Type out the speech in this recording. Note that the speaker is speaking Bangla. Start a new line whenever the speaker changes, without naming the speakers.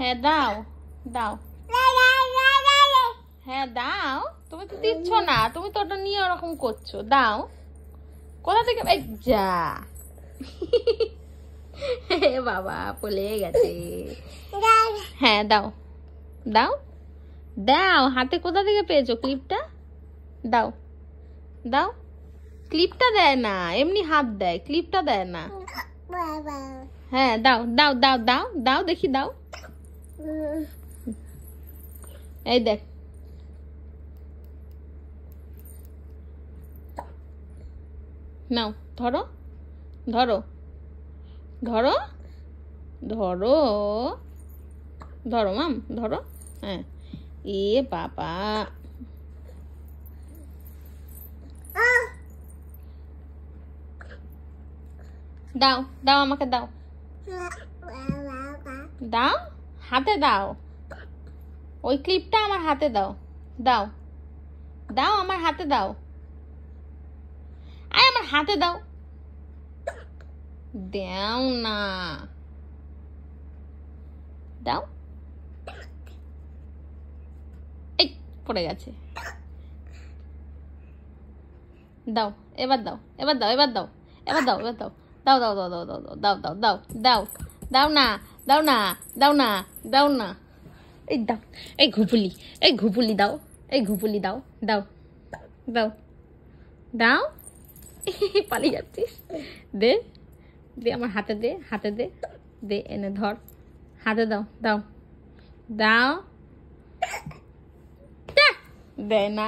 হ্যাঁ দাও দাও, হ্যাঁ দাও। তুমি তো দিচ্ছ না, তুমি তো ওটা নিয়ে ওরকম করছো। দাও। কোথা থেকে? এই যা। বাবা পলে গেছে। হ্যাঁ দাও দাও দাও। হাতে কোথা থেকে পেয়েছো ক্লিপটা? দাও দাও। ক্লিপটা দেয় না, এমনি হাত দেয়, ক্লিপটা দেয় না। হ্যাঁ দাও দাও দাও দাও দাও, দেখি দাও। এই দেখ, নাও ধরো ধরো ধরো ধরো ধরো মাম, ধরো। হ্যাঁ। এ বাবা, দাও দাও, আমাকে দাও দাও, হাতে দাও। ওই ক্লিপটা আমার হাতে দাও, দাও দাও, আমার হাতে দাও। আয় আমার হাতে দাও। দাও না, দাও। এই পড়ে গেছে। দাও, এবার দাও, এবার দাও, এবার দাও, এবার দাও, এবার দাও। দাও দাও দাও দাও দাও দাও দাও দাও দাও না, দাও না, দাও না, দাও না। এই দাও, এই ঘুপুলি, এই ঘুপুলি দাও, এই ঘুপুলি দাও, দাও দাও দাও। পালিয়ে যাচ্ছিস। দে দে, আমার হাতে দে, হাতে দে, দে এনে ধর, হাতে দাও, দাও দাও। দেয় না।